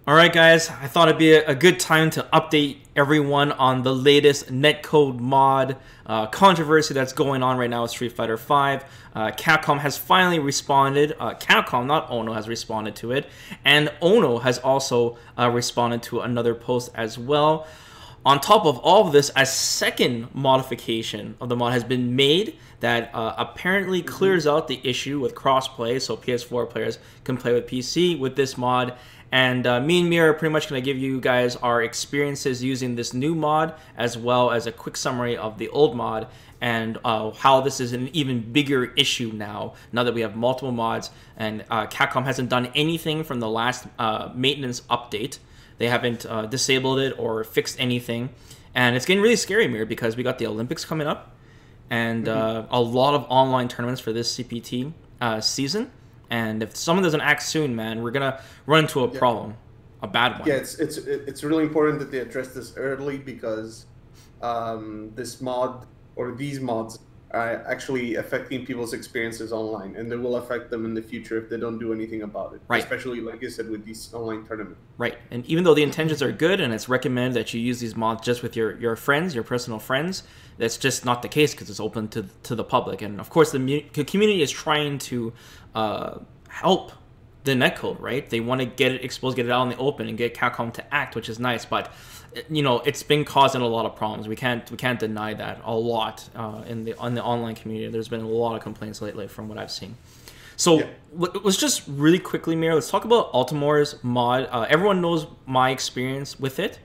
All right, guys, I thought it'd be a good time to update everyone on the latest Netcode mod controversy that's going on right now with Street Fighter V. Capcom has finally responded. Capcom, not Ono, has responded to it. And Ono has also responded to another post as well. On top of all of this, a second modification of the mod has been made that apparently clears out the issue with crossplay, so PS4 players can play with PC with this mod. And me and Mir are pretty much going to give you guys our experiences using this new mod, as well as a quick summary of the old mod, and how this is an even bigger issue now that we have multiple mods, and Capcom hasn't done anything from the last maintenance update. They haven't disabled it or fixed anything. And it's getting really scary, Mir, because we got the Olympics coming up and a lot of online tournaments for this CPT season. And if someone doesn't act soon, man, we're going to run into a problem, a bad one. Yeah, it's really important that they address this early because this mod or these mods are actually affecting people's experiences online, and they will affect them in the future if they don't do anything about it. Right. Especially, like you said, with these online tournaments. Right. And even though the intentions are good and it's recommended that you use these mods just with your friends, your personal friends, that's just not the case because it's open to the public. And of course, the community is trying to help the netcode, right? They want to get it exposed, get it out in the open, and get Capcom to act, which is nice. But you know, it's been causing a lot of problems. We can't deny that a lot in the online community. There's been a lot of complaints lately from what I've seen. So let's just really quickly, Mir, let's talk about Ultimore's mod. Everyone knows my experience with it,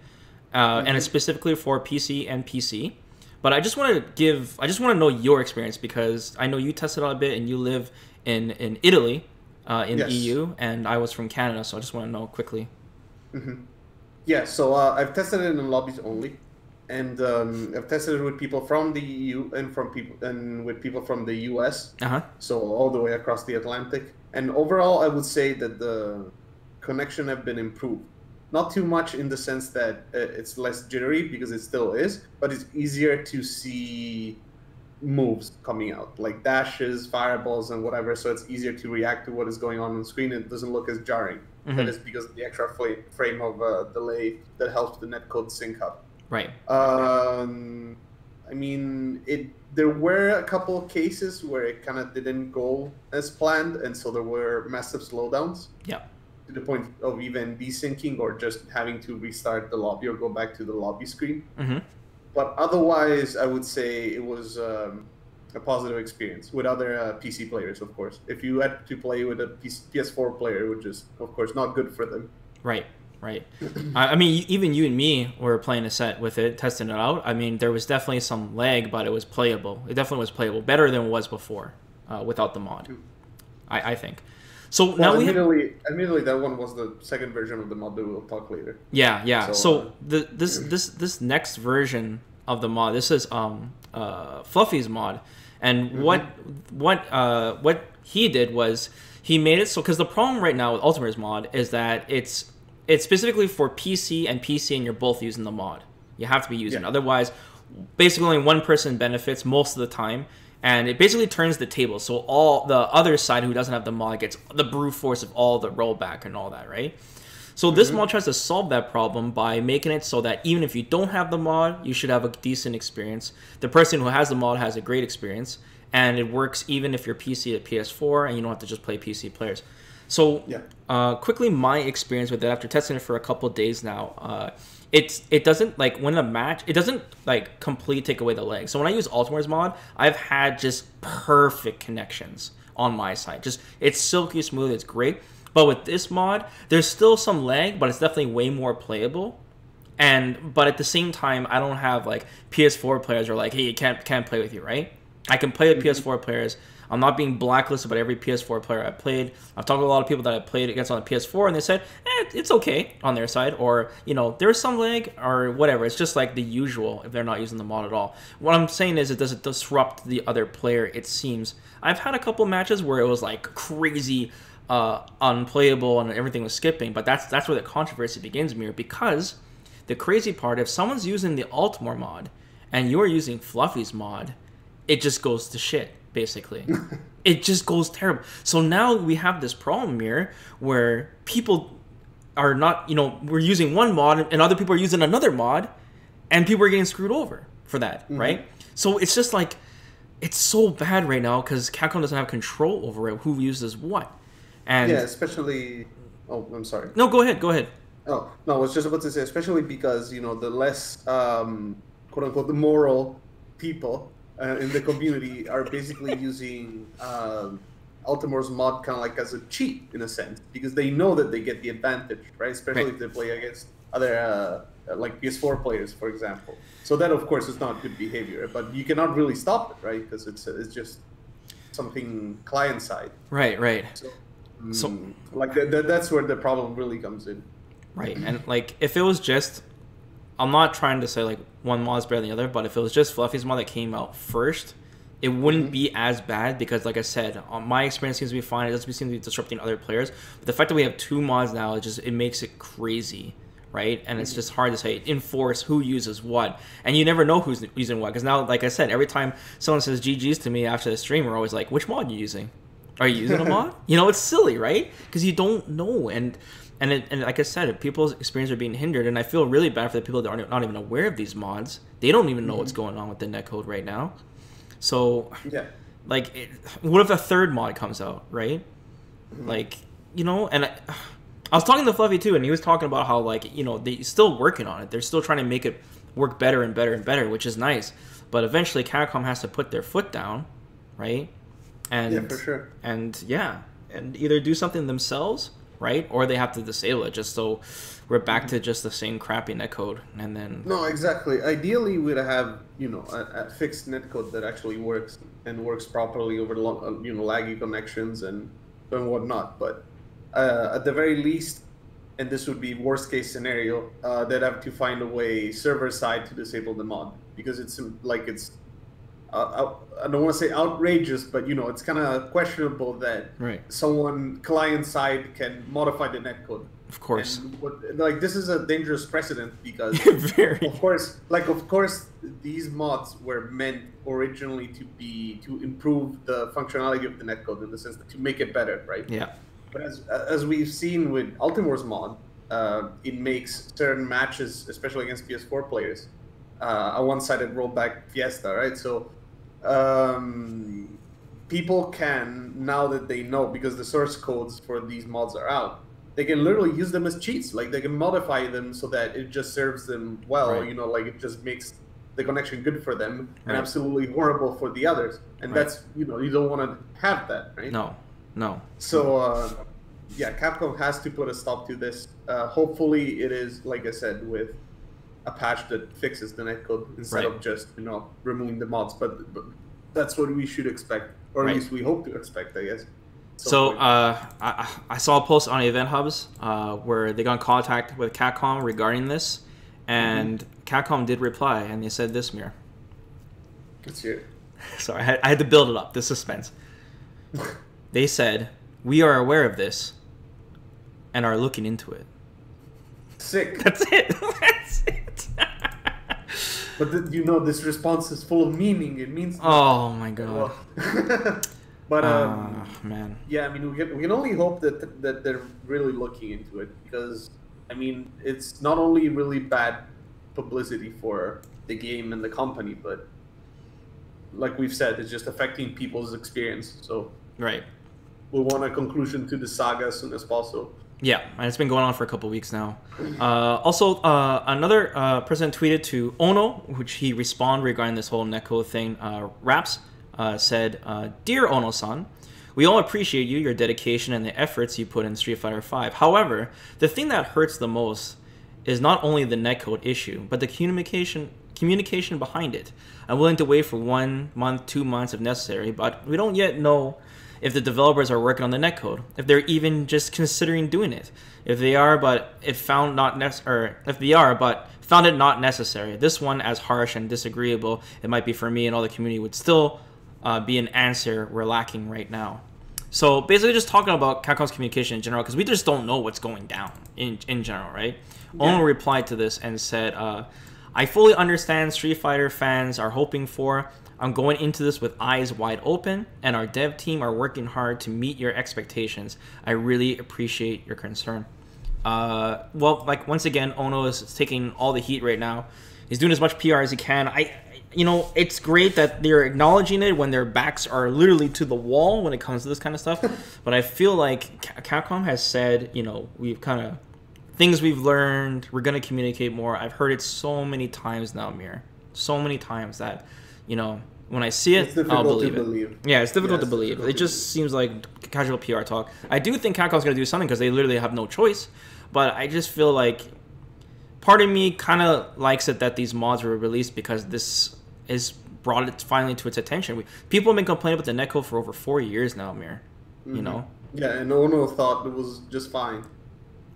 and it's specifically for PC and PC. But I just want to know your experience because I know you tested out a bit and you live in Italy, in the EU, and I was from Canada, so I just want to know quickly. Yeah, so I've tested it in lobbies only, and I've tested it with people from the EU and with people from the US. So all the way across the Atlantic. And overall, I would say that the connection have been improved. Not too much in the sense that it's less jittery, because it still is, but it's easier to see moves coming out, like dashes, fireballs, and whatever, so it's easier to react to what is going on screen. It doesn't look as jarring. That is because of the extra frame of delay that helps the netcode sync up. Right. I mean, there were a couple of cases where it kind of didn't go as planned, and so there were massive slowdowns. Yeah. To the point of even desyncing or just having to restart the lobby or go back to the lobby screen. But otherwise, I would say it was a positive experience with other PC players, of course. If you had to play with a PS4 player, which is, of course, not good for them. Right, right. I mean, even you and me were playing a set with it, testing it out. I mean, there was definitely some lag, but it was playable. It definitely was playable. Better than it was before without the mod, I think. So now admittedly, that one was the second version of the mod that we'll talk later. Yeah, yeah. So this next version of the mod, this is Fluffy's mod, and what he did was he made it so, because the problem right now with Ultimate's mod is that it's specifically for PC and you're both using the mod. You have to be using it. Otherwise, basically only one person benefits most of the time. And it basically turns the table, so all the other side who doesn't have the mod gets the brute force of all the rollback and all that, right? So this mod tries to solve that problem by making it so that even if you don't have the mod, you should have a decent experience. The person who has the mod has a great experience, and it works even if you're PC to PS4, and you don't have to just play PC players. So quickly, my experience with it after testing it for a couple of days now, it doesn't, like, when a match, it doesn't, like, completely take away the lag. So when I use Ultimate's mod, I've had just perfect connections on my side. Just, it's silky smooth, it's great. But with this mod, there's still some lag, but it's definitely way more playable. But at the same time, I don't have, like, PS4 players are like, hey, you can't play with you, right? I can play with PS4 players. I'm not being blacklisted by every PS4 player I played. I've talked to a lot of people that I played against on the PS4, and they said, it's okay on their side. Or, you know, there's some lag or whatever. It's just like the usual if they're not using the mod at all. What I'm saying is it doesn't disrupt the other player, it seems. I've had a couple matches where it was, like, crazy unplayable and everything was skipping. But that's where the controversy begins, Mir, because the crazy part, if someone's using the Ultimore mod and you're using Fluffy's mod, it just goes to shit. Basically, it just goes terrible. So now we have this problem here where people are not, we're using one mod and other people are using another mod, and people are getting screwed over for that, right? So it's just like, it's so bad right now because Capcom doesn't have control over it, who uses what. And yeah, especially... Oh, I'm sorry. No, go ahead. Oh, no, I was just about to say, especially because, the less, quote-unquote, the moral people in the community are basically using Ultimor's mod kind of like as a cheat, in a sense, because they know that they get the advantage, right? Especially if they play against other, like PS4 players, for example. So that, of course, is not good behavior, but you cannot really stop it, right? Because it's just something client-side. Right. So like that's where the problem really comes in. Right, and like if it was just, I'm not trying to say like one mod is better than the other, but if it was just Fluffy's mod that came out first, it wouldn't be as bad because, like I said, my experience seems to be fine. It doesn't seem to be disrupting other players. But the fact that we have 2 mods now, it makes it crazy, right? And it's just hard to say enforce who uses what, and you never know who's using what. Because now, like I said, every time someone says GG's to me after the stream, we're always like, which mod are you using? Are you using a mod? It's silly, right? Because you don't know, and like I said, people's experience are being hindered, and I feel really bad for the people that are not even aware of these mods. They don't even know what's going on with the netcode right now. So, like, what if a 3rd mod comes out, right? Like, and I was talking to Fluffy too, and he was talking about how, like, they're still working on it. They're still trying to make it work better and better and better, which is nice. But eventually, Capcom has to put their foot down, right? And, yeah, for sure. And either do something themselves, right? Or they have to disable it just so we're back to just the same crappy netcode. And then... No, exactly. Ideally, we'd have, a fixed netcode that actually works and works properly over long, laggy connections and whatnot. But at the very least, and this would be worst case scenario, they'd have to find a way server side to disable the mod, because it's like I don't want to say outrageous, but it's kind of questionable that someone client side can modify the netcode. Of course. And this is a dangerous precedent because of course these mods were meant originally to improve the functionality of the netcode, in the sense that to make it better, right? Yeah. But as we've seen with Ultimor's mod, it makes certain matches, especially against PS4 players, a one-sided rollback fiesta, right? So people can, now that they know, because the source codes for these mods are out, they can literally use them as cheats. Like, they can modify them so that it just serves them well, like it just makes the connection good for them and absolutely horrible for the others. And that's, you don't want to have that, right? No. So, yeah, Capcom has to put a stop to this. Hopefully it is, like I said, with a patch that fixes the netcode instead of just, removing the mods. But that's what we should expect, or at least we hope to expect, I guess. So I saw a post on Event Hubs where they got in contact with Capcom regarding this, and Capcom did reply, and they said this, Mir. Let's hear it. Sorry, I had to build it up, the suspense. They said, "We are aware of this and are looking into it." Sick. That's it. That's it. But this response is full of meaning. It means... Oh my god. But man. Yeah, I mean, we can only hope that they're really looking into it, because I mean, it's not only really bad publicity for the game and the company, but like we've said, it's just affecting people's experience. So we want a conclusion to the saga as soon as possible. Yeah, and it's been going on for a couple of weeks now. Also, another person tweeted to Ono, which he responded regarding this whole netcode thing. Raps said, "Dear Ono-san, we all appreciate you, your dedication, and the efforts you put in Street Fighter V. However, the thing that hurts the most is not only the netcode issue, but the communication behind it. I'm willing to wait for 1 month, 2 months if necessary, but we don't yet know if the developers are working on the netcode, if they're even just considering doing it. If they are, but found it not necessary. This one, as harsh and disagreeable it might be for me and all the community, would still be an answer we're lacking right now." So basically just talking about Capcom's communication in general, because we just don't know what's going down in general, right? Yeah. Ono replied to this and said, "I fully understand Street Fighter fans are hoping for. I'm going into this with eyes wide open, and our dev team are working hard to meet your expectations. I really appreciate your concern." Well, like once again, Ono is taking all the heat right now. He's doing as much PR as he can. You know, it's great that they're acknowledging it when their backs are literally to the wall when it comes to this kind of stuff. But I feel like Capcom has said, you know, we've kind of things we've learned. We're gonna communicate more. I've heard it so many times now, Mir. So many times that, you know, when I see it, I'll believe it. Yeah, it's difficult to believe. It just seems like casual PR talk. I do think Capcom's gonna do something because they literally have no choice. But I just feel like part of me kind of likes it that these mods were released because this is brought it finally to its attention. People have been complaining about the netcode for over 4 years now, Mir. You know? Yeah, and Ono thought it was just fine.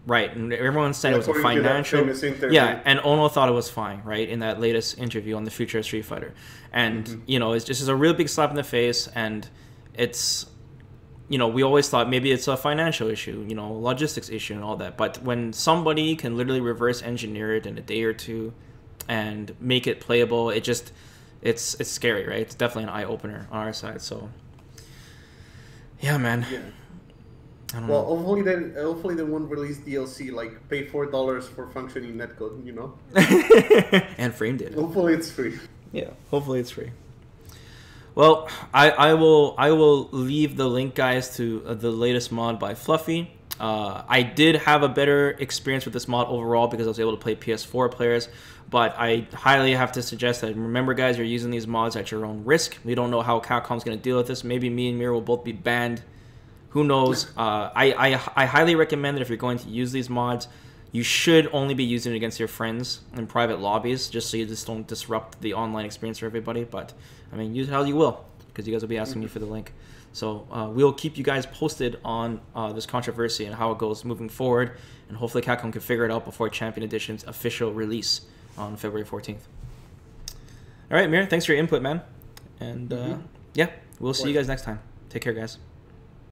Right, and everyone said it was a financial... Yeah, and Ono thought it was fine, right, in that latest interview on the future of Street Fighter. And, you know, it's just a real big slap in the face, and it's... You know, we always thought maybe it's a financial issue, you know, logistics issue and all that. But when somebody can literally reverse engineer it in a day or two and make it playable, it just... It's scary, right? It's definitely an eye-opener on our side, so... Yeah, man. Yeah. Well, hopefully they won't release DLC, like pay $4 for functioning netcode, you know? And framed it. Hopefully it's free. Yeah, hopefully it's free. Well, I will leave the link, guys, to the latest mod by Fluffy. I did have a better experience with this mod overall because I was able to play PS4 players, but I highly have to suggest that, remember, guys, you're using these mods at your own risk. We don't know how Capcom's going to deal with this. Maybe me and Mir will both be banned. Who knows? I highly recommend that if you're going to use these mods, you should only be using it against your friends in private lobbies, just so you just don't disrupt the online experience for everybody. But, I mean, use it how you will, because you guys will be asking me for the link. So we'll keep you guys posted on this controversy and how it goes moving forward, and hopefully Capcom can figure it out before Champion Edition's official release on February 14th. All right, Mir, thanks for your input, man. And, yeah, we'll see you guys next time. Take care, guys.